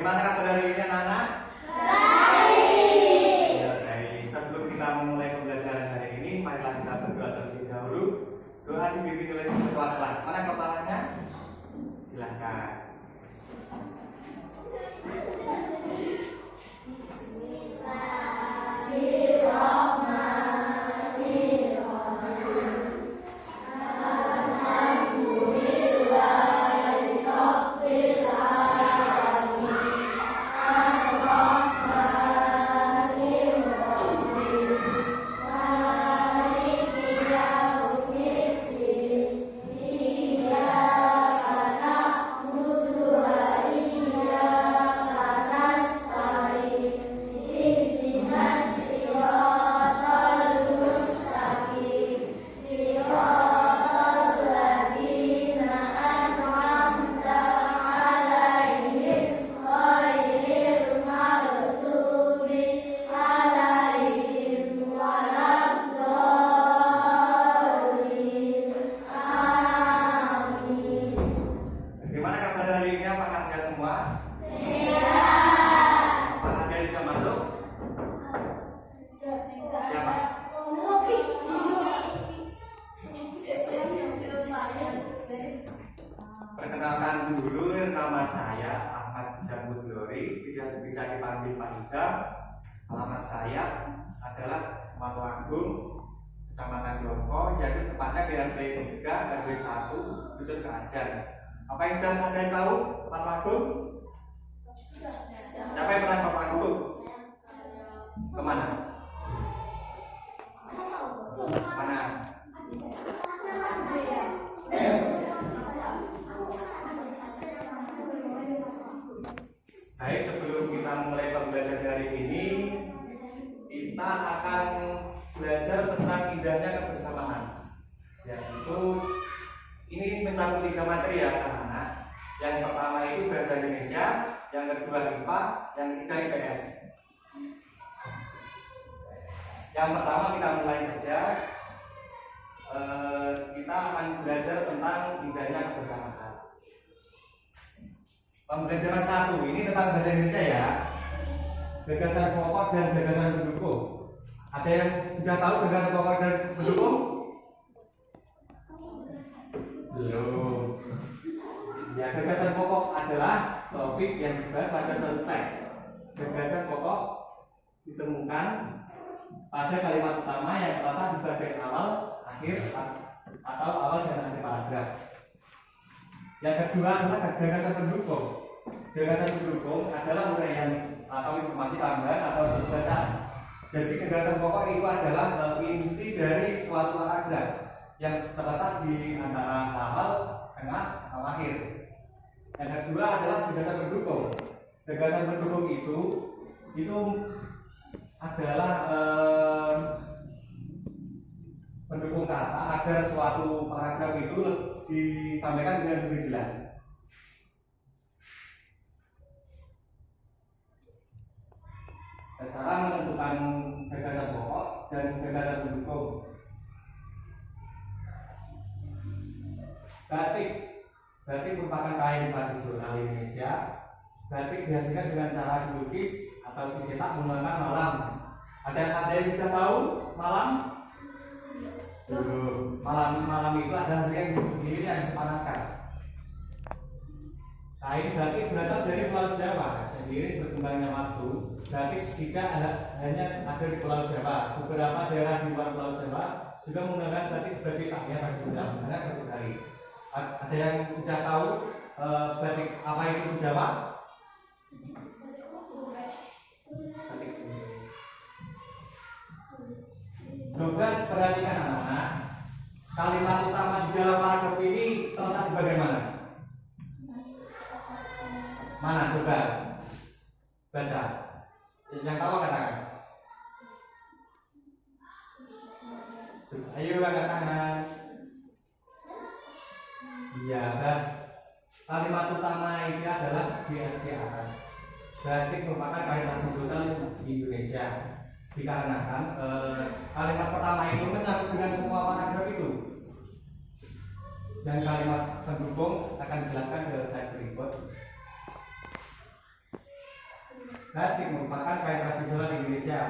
Bagaimana kabar hari ini anak-anak? Baik. Ya, baik. Sebelum kita memulai pembelajaran hari ini, marilah kita berdoa terlebih dahulu. Doa dipimpin oleh ketua kelas. Mana kepalanya? Silakan. Perkenalkan dulu, nama saya Ahmad Jamud Glory, bisa dipanggil Pak Isa. Alamat saya adalah Matu Agung, Kecamatan Jongko, jadi tepatnya di RT 3 RW 1 Dusun Kerajaan. Apa yang sudah Anda tahu Pak Agung? Siapa yang pernah Pak Agung? Kemana? Mana? Baik, sebelum kita mulai pembelajaran hari ini, kita akan belajar tentang indahnya kebersamaan. Yaitu ini mencakup 3 materi ya anak-anak. Yang pertama itu bahasa Indonesia, yang kedua IPA, yang ketiga IPS. Yang pertama kita mulai saja. Kita akan belajar tentang indahnya kebersamaan. Pembelajaran 1 ini tentang bahasa Indonesia ya. Gagasan pokok dan gagasan pendukung. Ada yang sudah tahu gagasan pokok dan pendukung? Belum. Ya, gagasan pokok adalah topik yang dibahas pada suatu teks. Gagasan pokok ditemukan pada kalimat utama yang terletak di bagian awal, akhir, atau awal dan akhir paragraf. Yang kedua adalah gagasan pendukung. Gagasan pendukung adalah uraian atau informasi tambahan atau bacaan. Jadi gagasan pokok itu adalah inti dari suatu paragraf yang terletak di antara awal, tengah, atau akhir. Yang kedua adalah gagasan pendukung. Gagasan pendukung itu adalah pendukung kata agar suatu paragraf itu disampaikan dengan lebih jelas. Cara menentukan gagasan pokok dan gagasan pendukung. Batik merupakan kain tradisional Indonesia. Batik dihasilkan dengan cara dilukis atau dicetak menggunakan malam. Ada yang sudah tahu malam? Malam itu adalah hari yang berdiri yang dipanaskan. Kain batik berasal dari Pulau Jawa. Seiring berkembangnya waktu, batik tidak hanya ada di Pulau Jawa. Beberapa daerah di luar Pulau Jawa juga menggunakan batik sebagai pakaian tradisional, misalnya batik hari. Ada yang sudah tahu batik apa itu di Jawa? Batik. Coba perhatikan anak-anak. Kalimat utama di dalam paragraf ini terletak di bagian mana? Mana coba? Baca. Yang tahu katakan. Ayo angkat tangan. Iya, kalimat utama ini adalah di atas. Batik merupakan kain tradisional di Indonesia. Dikarenakan kalimat pertama itu mencakup dengan semua paragraf itu. Dan kalimat pendukung akan dijelaskan dalam slide berikut. Batik merupakan kain tradisional Indonesia.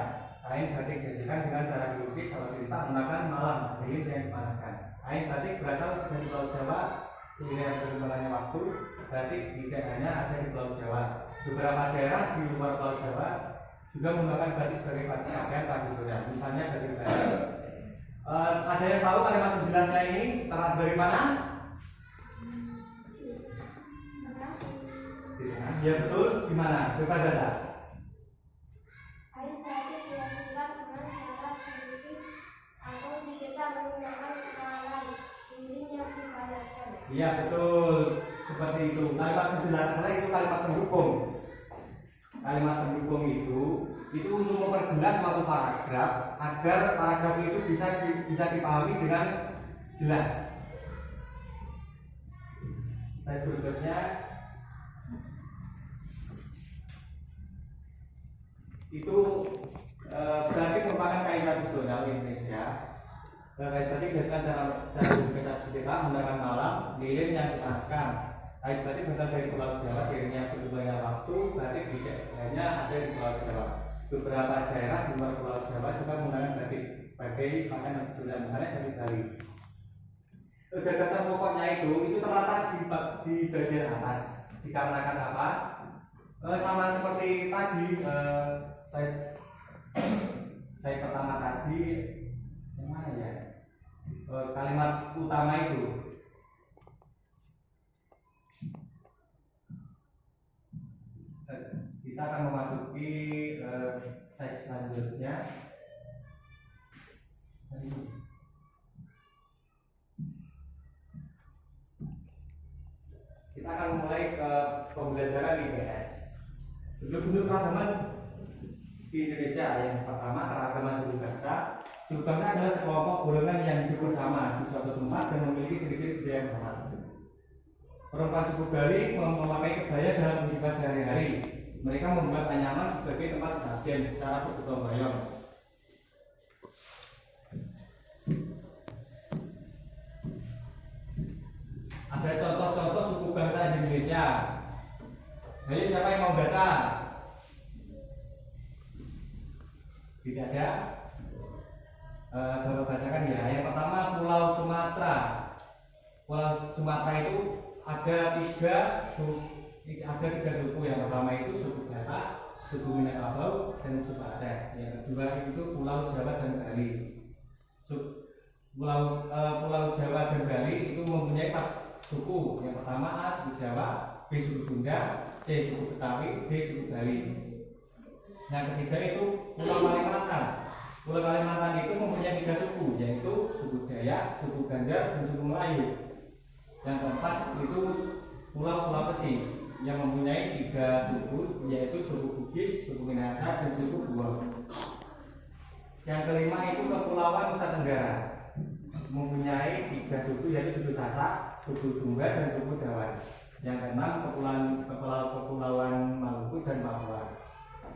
Kain batik dihasilkan dengan cara dilukis atau diletak menggunakan malam lilin yang dipanaskan. Kain batik berasal dari Pulau Jawa. Seiring berkembangnya waktu, batik tidak hanya ada di Pulau Jawa. Beberapa daerah di luar Pulau Jawa juga menggunakan batik sebagai pakaian tradisional. Misalnya dari Bali. Ada yang tahu kalimat penjelasannya ini terang dari mana? Ya betul, di mana? Coba baca. Kain batik dihasilkan dengan cara dilukis atau dicetak menggunakan malam lilin yang dipanaskan. Iya betul, seperti itu. Kalimat penjelasannya itu kalimat pendukung. Kalimat pendukung itu untuk memperjelas suatu paragraf agar paragraf itu bisa dipahami dengan jelas. Slide berikutnya itu berarti merupakan kain tradisional Indonesia. Kain batik biasanya cara dicetak menggunakan malam lilin yang dipanaskan. Kain batik berasal dari Pulau Jawa. Seiringnya berkembangnya waktu, batik tidak hanya ada di Pulau Jawa. Beberapa daerah di luar Pulau Jawa juga menggunakan batik sebagai pakaian tradisional, misalnya dari Bali. Gagasan pokoknya itu terletak di bagian atas. Dikarenakan apa? Sama seperti tadi saya pertama tadi yang mana ya? Kalimat utama itu. Kita akan memasuki slide selanjutnya. Kita akan mulai ke pembelajaran IPS. Bentuk-bentuk keragaman di Indonesia. Yang pertama, keragaman suku bangsa. Suku bangsa adalah sekelompok golongan yang hidup bersama di suatu tempat dan memiliki ciri-ciri budaya yang sama. Perempuan suku Bali memakai kebaya dalam kehidupan sehari-hari. Mereka membuat anyaman sebagai tempat sesajen secara bergotong royong. Ada contoh-contoh suku bangsa di Indonesia. Ayo siapa yang mau baca? Tidak ada? Bapak bacakan ya. Yang pertama Pulau Sumatera. Pulau Sumatera itu ada tiga suku. Yang pertama itu suku Batak, suku Minangkabau, dan suku Aceh. Yang kedua itu Pulau Jawa dan Bali. Pulau Jawa dan Bali itu mempunyai 4 suku. Yang pertama A suku Jawa, B suku Sunda, C suku Betawi, D suku Bali. Yang ketiga itu Pulau Kalimantan. Pulau Kalimantan itu mempunyai 3 suku, yaitu suku Dayak, suku Ganjar, dan suku Melayu. Yang keempat itu Pulau Sulawesi yang mempunyai 3 suku, yaitu suku Bugis, suku Minahasa, dan suku Buang. Yang kelima itu Kepulauan Nusa Tenggara mempunyai 3 suku, yaitu suku Sasak, suku Sumba, dan suku Dawan. Yang keenam Kepulauan Maluku dan Papua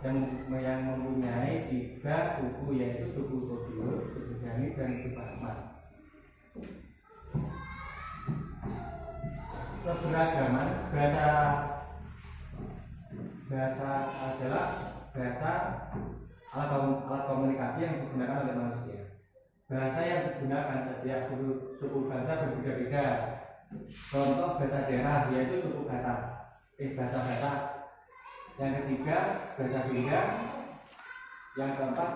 yang mempunyai 3 suku, yaitu suku Todius, suku Dani, dan suku Asmat. Keberagaman bahasa adalah bahasa alat komunikasi yang digunakan oleh manusia. Bahasa yang digunakan setiap suku bangsa berbeda-beda. Contoh bahasa daerah yaitu suku Batak, bahasa Batak. Yang ketiga bahasa Sunda. Yang keempat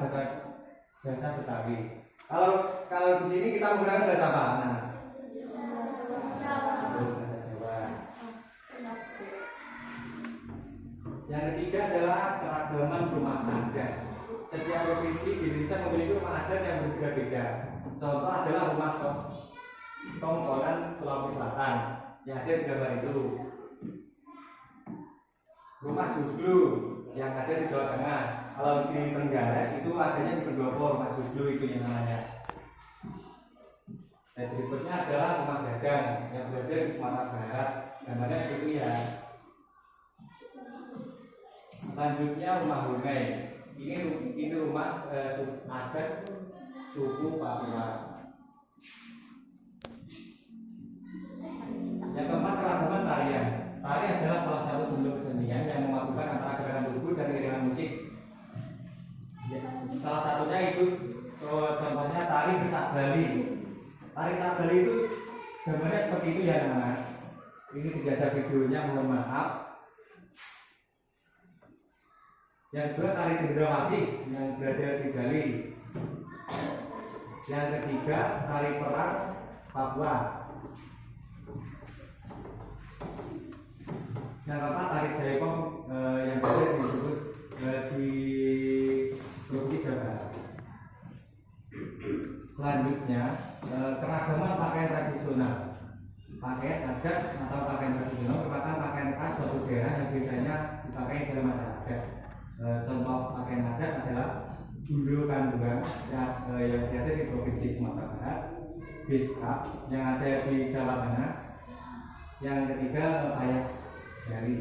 bahasa Betawi. Kalau di sini kita menggunakan bahasa apa? Nah, bahasa Jawa. Yang ketiga adalah keragaman rumah adat. Setiap provinsi di Indonesia memiliki rumah adat yang berbeda-beda. Contoh adalah rumah Tongkonan Sulawesi Selatan yang ada di gambar itu. Rumah Joglo yang ada di Jawa Tengah. Kalau di Trenggalek itu adanya di Pendopo, rumah Joglo itu yang namanya. Dan berikutnya adalah rumah dagang yang berada di Sumatera Barat. Gambarnya seperti ya. Selanjutnya rumah Hungai. Ini rumah adat suku Papua. Yang keempat keragaman tarian. Tari adalah salah satu bentuk kesenian yang memadukan antara gerakan tubuh dan iringan Gambarnya seperti itu ya anak-anak. Ini tidak ada videonya, mohon maaf. Yang kedua tari cendrawasih yang berada di Bali. Yang ketiga tari perang Papua. Yang keempat tari jaipong yang berada disebut di Provinsi Jawa Barat. Selanjutnya keragaman pakaian tradisional. Pakaian adat atau pakaian tradisional merupakan pakaian khas suatu daerah yang biasanya dipakai dalam masyarakat. Contoh pakaian adat adalah Bundo Kanduan yang berada di Provinsi Sumatera Barat, Beskap yang ada di Jawa Tengah, yang ketiga Payas Bali.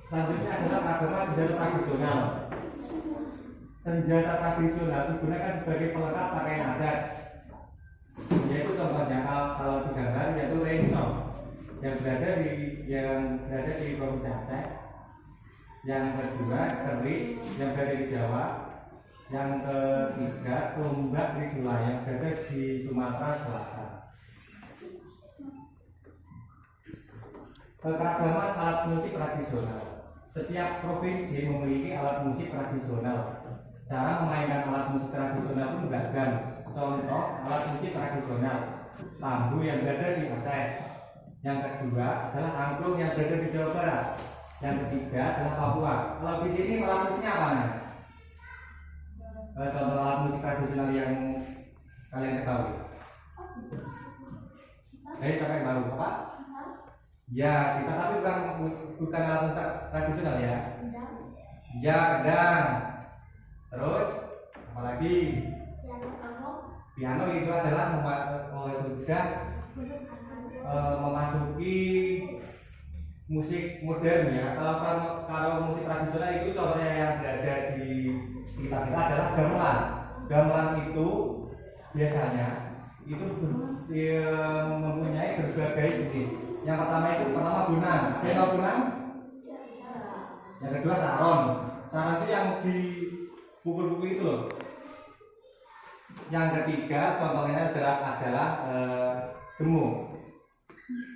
Selanjutnya adalah keragaman senjata tradisional. Senjata tradisional digunakan sebagai pelengkap pakaian adat. Yaitu contohnya kalau di gambar yaitu rencong yang berada di Provinsi Aceh. Yang kedua keris yang berada di Jawa. Yang ketiga tombak Trisula yang berada di Sumatera Selatan. Keragaman alat musik tradisional. Setiap provinsi memiliki alat musik tradisional. Cara memainkan alat musik tradisional pun beragam. Contoh alat musik tradisional tambu yang berada di Aceh. Yang kedua adalah angklung yang berada di Jawa Barat. Yang ketiga adalah Papua. Kalau di sini alat musiknya apa nih? Contoh alat musik tradisional yang kalian ketahui. Sampai baru apa? Ya, kita tapi bukan alat musik tradisional ya. Ya, kedang. Terus apalagi? Piano itu adalah sudah memasuki musik modern ya. Kalau musik tradisional itu contohnya yang berada di kita adalah gamelan. Gamelan itu biasanya itu mempunyai berbagai jenis. Yang pertama gunang. Siapa gunang? Yang kedua saron. Saron itu yang dipukul-pukul itu loh. Yang ketiga contohnya adalah gemung.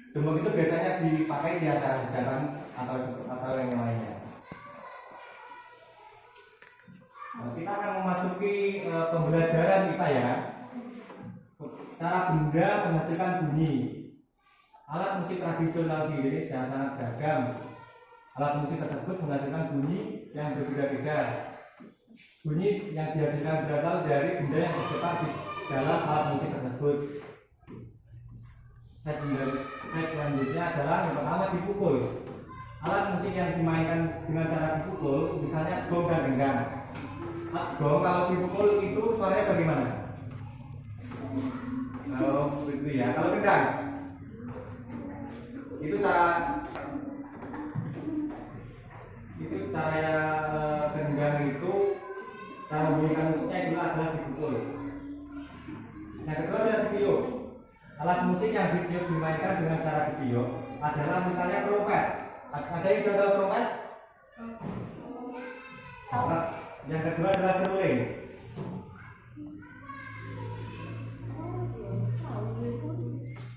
Gemung itu biasanya dipakai di acara hajatan atau yang lainnya. Kita akan memasuki pembelajaran kita ya. Cara benda menghasilkan bunyi. Alat musik tradisional di Indonesia sangat beragam. Alat musik tersebut menghasilkan bunyi yang berbeda-beda. Bunyi yang dihasilkan berasal dari benda yang tercetak di dalam alat musik tersebut. Selanjutnya adalah yang pertama dipukul. Alat musik yang dimainkan dengan cara dipukul, misalnya gong dan genggang. Gong kalau dipukul itu suaranya bagaimana? Kalau itu ya, kalau genggang itu cara genggang itu cara membunyikan musiknya itu adalah dipukul. Yang kedua adalah tiup. Alat musik yang ditiup dimainkan dengan cara ditiup adalah misalnya trompet. Ada yang sudah tahu trompet? Yang kedua adalah seruling.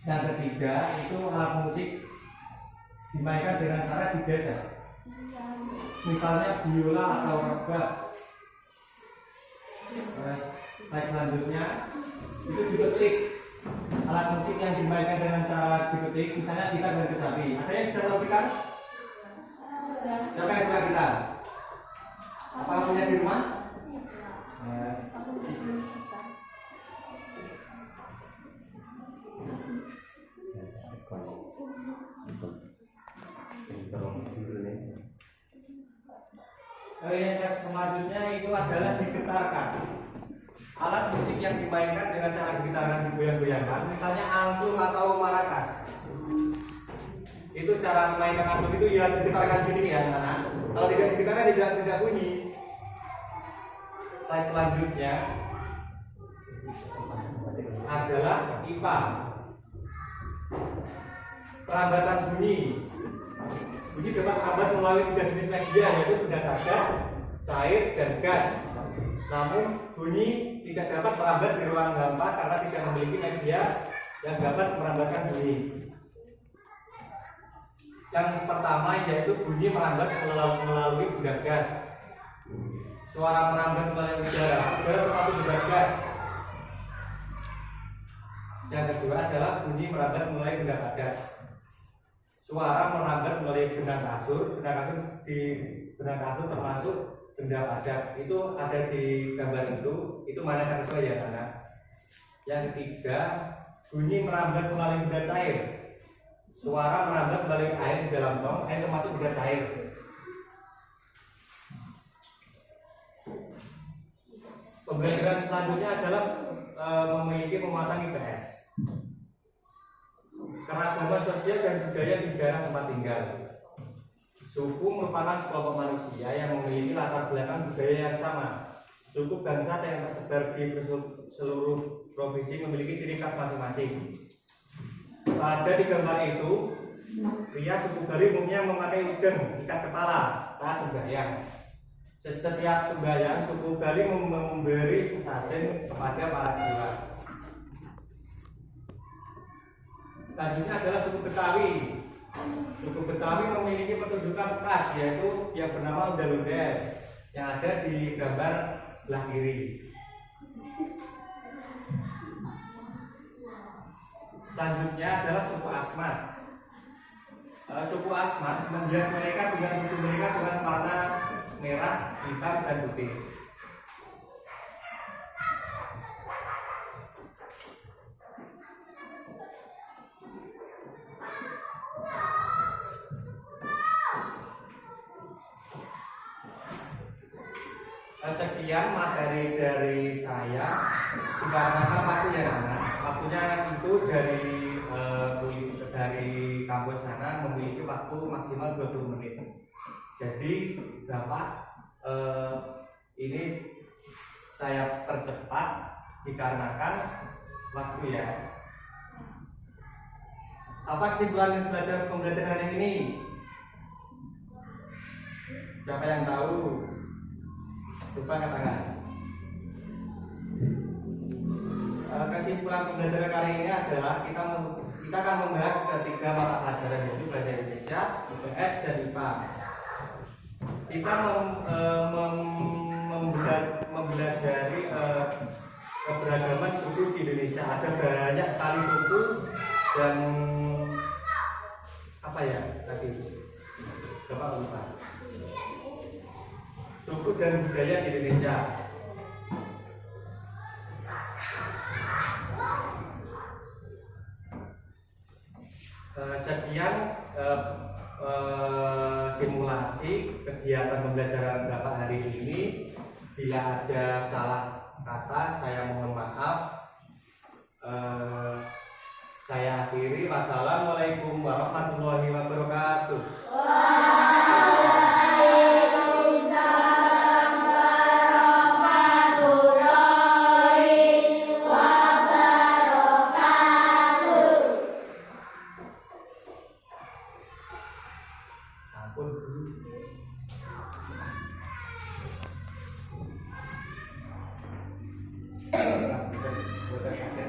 Yang ketiga itu alat musik dimainkan dengan cara digesek. Misalnya biola atau rebab. Selanjutnya itu dipetik. Alat musik yang dimainkan dengan cara dipetik, misalnya gitar dan kecapi. Ada yang sudah tahu gitar? Siapa yang suka gitar? Apa punya di rumah? Yang selanjutnya itu adalah digetarkan. Alat musik yang dimainkan dengan cara gitaran digoyang-goyangkan, misalnya angklung atau marakas. Itu cara memainkan angklung itu ya digetarkan gini ya anak-anak. Kalau tidak gitarnya tidak bunyi. Slide selanjutnya adalah pipa. Perambatan bunyi. Bunyi dapat merambat melalui 3 jenis media, yaitu benda cadas, cair, dan gas. namun bunyi tidak dapat merambat di ruang hampa karena tidak memiliki media yang dapat merambatkan bunyi. Yang pertama yaitu bunyi merambat melalui benda gas. Suara merambat melalui udara termasuk benda gas. Yang kedua adalah bunyi merambat melalui benda padat. Suara merambat melalui benang kasur di benang kasur termasuk benda padat. Itu ada di gambar itu mana yang sesuai ya anak. Yang ketiga, bunyi merambat melalui benda cair. Suara merambat melalui air di dalam tong, termasuk benda cair. Pembelajaran selanjutnya adalah memiliki pemuatan IPS. Keragaman sosial dan budaya di daerah tempat tinggal. Suku merupakan sekelompok manusia yang memiliki latar belakang budaya yang sama. Suku bangsa yang tersebar di seluruh provinsi memiliki ciri khas masing-masing. Pada di gambar itu, pria suku Bali umumnya memakai udeng ikat kepala saat sembahyang. Setiap sembahyang, suku Bali memberi sesajen kepada para dewa. Selanjutnya adalah suku Betawi. Suku Betawi memiliki pertunjukan khas yaitu yang bernama ondel-ondel yang ada di gambar sebelah kiri. Selanjutnya adalah suku Asmat. Suku Asmat menghias mereka dengan tubuh mereka dengan warna merah, hitam, dan putih. Sekian materi dari saya. Dikarenakan waktu ya anak, waktunya itu dari kampus sana memiliki waktu maksimal 20 menit. Jadi Bapak ini saya percepat dikarenakan waktu ya. Apa kesimpulan pembelajaran hari ini? Siapa yang tahu? Coba katakan. Kesimpulan pembelajaran kali ini adalah kita akan membahas ketiga mata pelajaran yaitu bahasa Indonesia, IPS, dan IPA. Kita mempelajari keberagaman suku di Indonesia. Ada banyak sekali suku dan apa ya tadi? Bapak lupa. Suku dan budaya di Indonesia. Sekian simulasi kegiatan pembelajaran Bapak hari ini. Bila ada salah kata, saya mohon maaf. Saya akhiri. Wassalamualaikum warahmatullahi wabarakatuh.